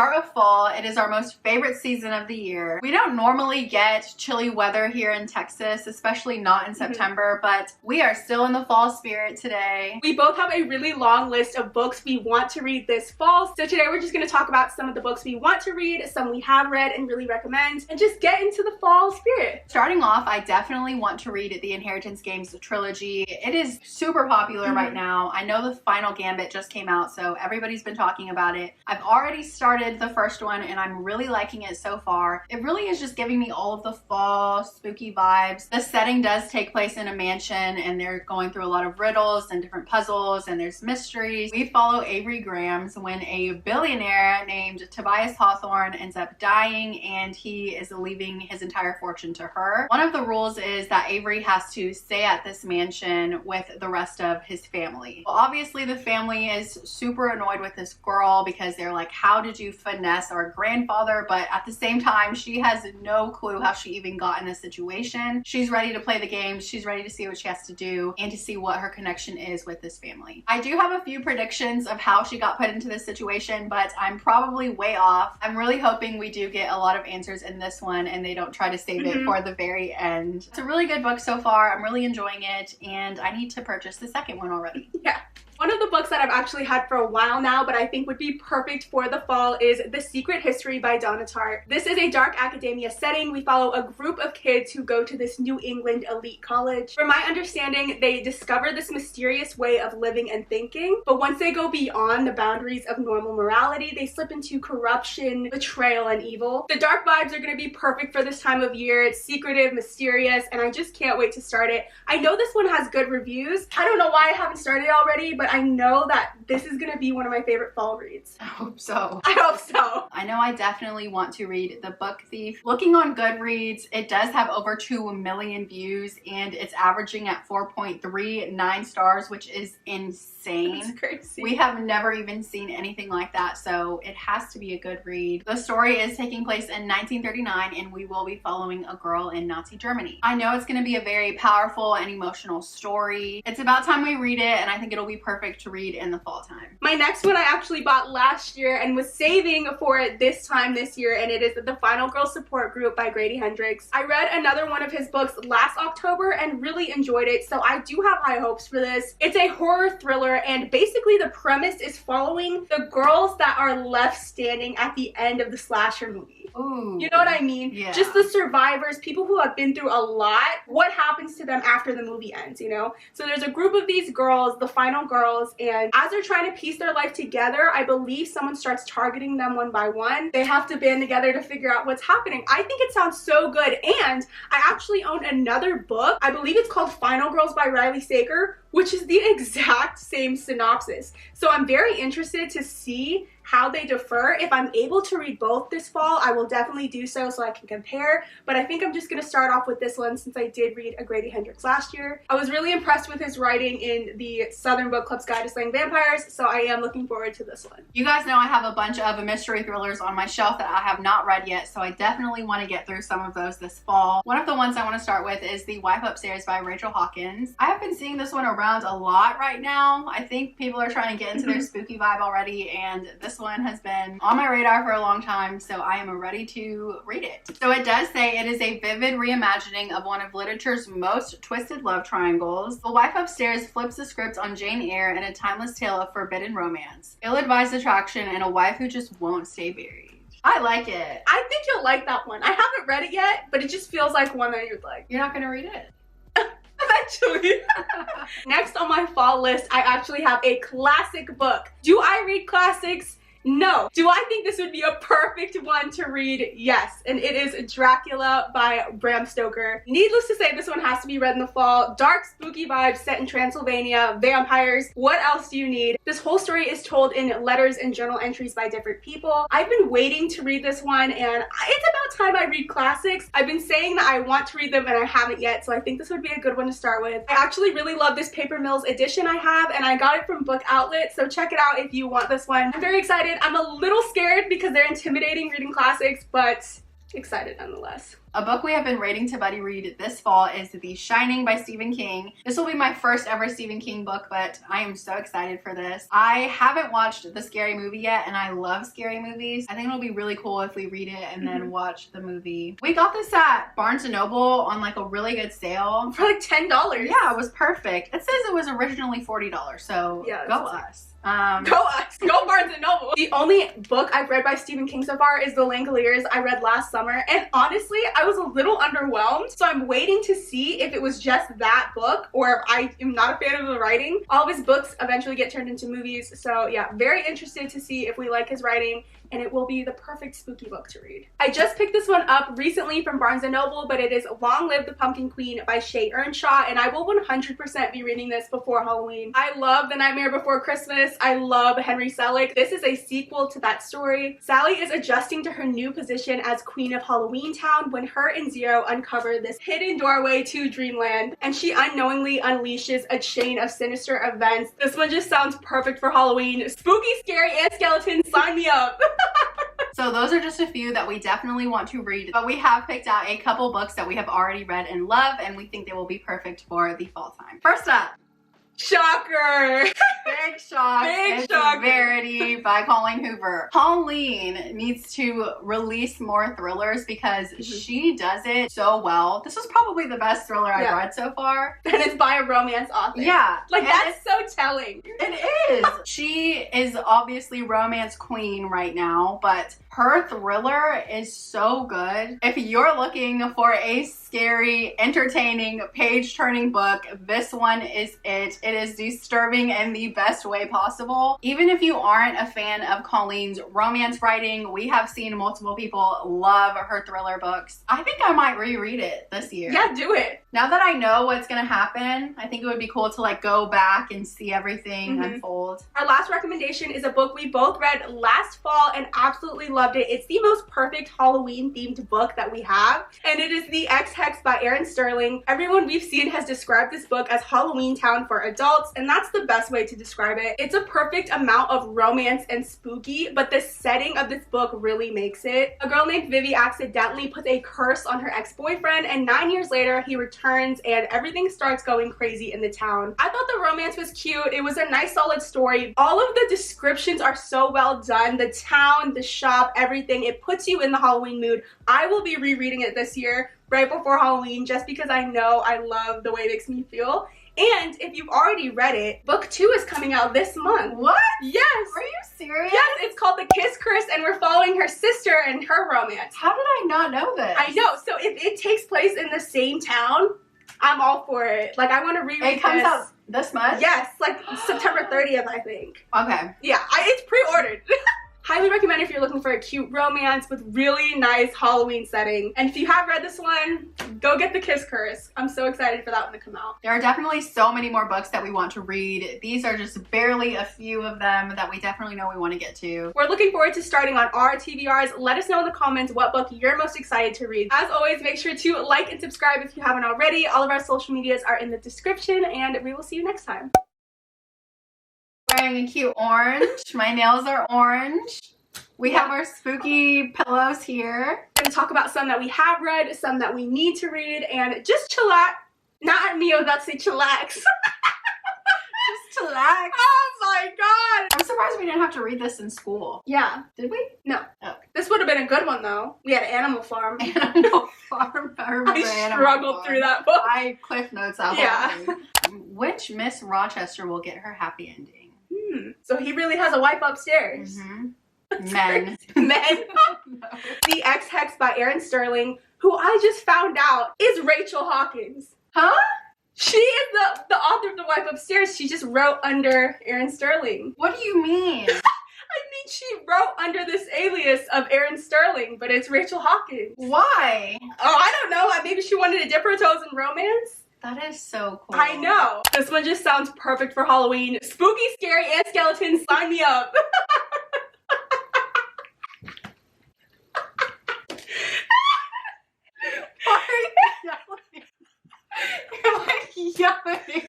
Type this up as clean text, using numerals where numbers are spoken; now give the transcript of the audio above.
start of fall. It is our most favorite season of the year. We don't normally get chilly weather here in Texas, especially not in September, but we are still in the fall spirit today. We both have a really long list of books we want to read this fall, so today we're just going to talk about some of the books we want to read, some we have read and really recommend, and just get into the fall spirit. Starting off, I definitely want to read the Inheritance Games trilogy. It is super popular right now. I know the final Gambit just came out, so everybody's been talking about it. I've already started the first one and I'm really liking it so far. It really is just giving me all of the fall spooky vibes. The setting does take place in a mansion and they're going through a lot of riddles and different puzzles and there's mysteries. We follow Avery Grams when a billionaire named Tobias Hawthorne ends up dying and he is leaving his entire fortune to her. One of the rules is that Avery has to stay at this mansion with the rest of his family. Well, obviously the family is super annoyed with this girl because they're like, how did you finesse our grandfather? But at the same time, she has no clue how she even got in this situation. She's ready to play the game. She's ready to see what she has to do and to see what her connection is with this family. I do have a few predictions of how she got put into this situation, but I'm probably way off. I'm really hoping we do get a lot of answers in this one and they don't try to save it for the very end. It's a really good book so far. I'm really enjoying it and I need to purchase the second one already. Yeah. One of the books that I've actually had for a while now, but I think would be perfect for the fall is The Secret History by Donna Tartt. This is a dark academia setting. We follow a group of kids who go to this New England elite college. From my understanding, they discover this mysterious way of living and thinking, but once they go beyond the boundaries of normal morality, they slip into corruption, betrayal, and evil. The dark vibes are going to be perfect for this time of year. It's secretive, mysterious, and I just can't wait to start it. I know this one has good reviews. I don't know why I haven't started already, but I know that this is gonna be one of my favorite fall reads. I hope so. I hope so. I know I definitely want to read The Book Thief. Looking on Goodreads, it does have over 2 million views and it's averaging at 4.39 stars, which is insane. That's crazy. We have never even seen anything like that, so it has to be a good read. The story is taking place in 1939 and we will be following a girl in Nazi Germany. I know it's gonna be a very powerful and emotional story. It's about time we read it and I think it'll be perfect to read in the fall time. My next one I actually bought last year and was saving for it this time this year, and it is The Final Girl Support Group by Grady Hendrix. I read another one of his books last October and really enjoyed it, so I do have high hopes for this. It's a horror thriller and basically the premise is following the girls that are left standing at the end of the slasher movie. Ooh. You know what I mean? Yeah. Just the survivors, people who have been through a lot, what happens to them after the movie ends, you know? So there's a group of these girls, the final girls, and as they're trying to piece their life together, I believe someone starts targeting them one by one. They have to band together to figure out what's happening. I think it sounds so good, and I actually own another book. I believe it's called Final Girls by Riley Sager, which is the exact same synopsis. So I'm very interested to see how they differ. If I'm able to read both this fall, I will definitely do so I can compare, but I think I'm just gonna start off with this one since I did read a Grady Hendrix last year. I was really impressed with his writing in the Southern Book Club's Guide to Slaying Vampires, so I am looking forward to this one. You guys know I have a bunch of mystery thrillers on my shelf that I have not read yet, so I definitely want to get through some of those this fall. One of the ones I want to start with is The Wife Upstairs by Rachel Hawkins. I have been seeing this one around a lot right now. I think people are trying to get into their spooky vibe already, and this one has been on my radar for a long time, so I am ready to read it. So it does say it is a vivid reimagining of one of literature's most twisted love triangles. The wife upstairs flips the script on Jane Eyre in a timeless tale of forbidden romance, ill-advised attraction, and a wife who just won't stay buried. I like it. I think you'll like that one. I haven't read it yet, but it just feels like one that you'd like. You're not gonna read it? Eventually. Next on my fall list, I actually have a classic book. Do I read classics? No. Do I think this would be a perfect one to read? Yes. And it is Dracula by Bram Stoker. Needless to say, this one has to be read in the fall. Dark, spooky vibes set in Transylvania, vampires. What else do you need? This whole story is told in letters and journal entries by different people. I've been waiting to read this one, and it's about time I read classics. I've been saying that I want to read them and I haven't yet, so I think this would be a good one to start with. I actually really love this Paper Mills edition I have, and I got it from BookOutlet, so check it out if you want this one. I'm very excited. I'm a little scared because they're intimidating reading classics, but excited nonetheless. A book we have been waiting to buddy read this fall is The Shining by Stephen King. This will be my first ever Stephen King book, but I am so excited for this. I haven't watched the Scary Movie yet, and I love scary movies. I think it'll be really cool if we read it and then watch the movie. We got this at Barnes & Noble on like a really good sale. For like $10. Yeah, it was perfect. It says it was originally $40, so yeah, go us. Go us. Go Barnes & Noble. The only book I've read by Stephen King so far is The Langoliers I read last summer, and honestly, I was a little underwhelmed, so I'm waiting to see if it was just that book or if I am not a fan of the writing. All of his books eventually get turned into movies, so yeah, very interested to see if we like his writing, and it will be the perfect spooky book to read. I just picked this one up recently from Barnes & Noble, but it is Long Live the Pumpkin Queen by Shay Earnshaw, and I will 100% be reading this before Halloween. I love The Nightmare Before Christmas. I love Henry Selick. This is a sequel to that story. Sally is adjusting to her new position as Queen of Halloween Town when her and Zero uncover this hidden doorway to Dreamland, and she unknowingly unleashes a chain of sinister events. This one just sounds perfect for Halloween. Spooky, scary, and skeletons, sign me up. So those are just a few that we definitely want to read, but we have picked out a couple books that we have already read and love, and we think they will be perfect for the fall time. First up, shocker! Big shock. Big shock. Verity by Colleen Hoover. Colleen needs to release more thrillers because she does it so well. This was probably the best thriller I've read so far. And it's by a romance author. Yeah. Like, that's so telling. It is. She is obviously romance queen right now, but her thriller is so good. If you're looking for a scary, entertaining, page-turning book, this one is it. It is disturbing in the best way possible. Even if you aren't a fan of Colleen's romance writing, we have seen multiple people love her thriller books. I think I might reread it this year. Yeah, do it. Now that I know what's gonna happen, I think it would be cool to like go back and see everything unfold. Our last recommendation is a book we both read last fall and absolutely loved it. It's the most perfect Halloween themed book that we have, and it is The X Hex by Erin Sterling. Everyone we've seen has described this book as Halloween Town for adults, and that's the best way to describe it. It's a perfect amount of romance and spooky, but the setting of this book really makes it. A girl named Vivi accidentally puts a curse on her ex-boyfriend, and 9 years later he returns and everything starts going crazy in the town. I thought the romance was cute. It was a nice solid story. All of the descriptions are so well done. The town, the shop, everything. It puts you in the Halloween mood. I will be rereading it this year right before Halloween just because I know I love the way it makes me feel. And if you've already read it, book 2 is coming out this month. What? Yes. Are you serious? Yes, it's called The Kiss Curse, and we're following her sister and her romance. How did I not know this? I know. So if it takes place in the same town, I'm all for it. Like, I want to reread this. It comes out this month? Yes, like September 30th, I think. Okay. Yeah, it's pre-ordered. Highly recommend if you're looking for a cute romance with really nice Halloween setting. And if you have read this one, go get The Kiss Curse. I'm so excited for that one to come out. There are definitely so many more books that we want to read. These are just barely a few of them that we definitely know we want to get to. We're looking forward to starting on our TBRs. Let us know in the comments what book you're most excited to read. As always, make sure to like and subscribe if you haven't already. All of our social medias are in the description, and we will see you next time. Wearing a cute orange. My nails are orange. We have our spooky pillows here. We're gonna talk about some that we have read, some that we need to read, and just chillax. Not me, I was about to say chillax. Just chillax. Oh my god! I'm surprised we didn't have to read this in school. Yeah. Did we? No. Oh. This would have been a good one though. We had Animal Farm. Animal Farm. I struggled through that book. I cliff notes out. Yeah. Which Miss Rochester will get her happy ending? So he really has a wife upstairs. Men. Men. No. The X Hex by Erin Sterling, who I just found out is Rachel Hawkins. Huh? She is the author of The Wife Upstairs. She just wrote under Erin Sterling. What do you mean? I mean, she wrote under this alias of Erin Sterling, but it's Rachel Hawkins. Why? Oh, I don't know. Maybe she wanted to dip her toes in romance. That is so cool. I know. This one just sounds perfect for Halloween. Spooky, scary, and skeletons, sign me up.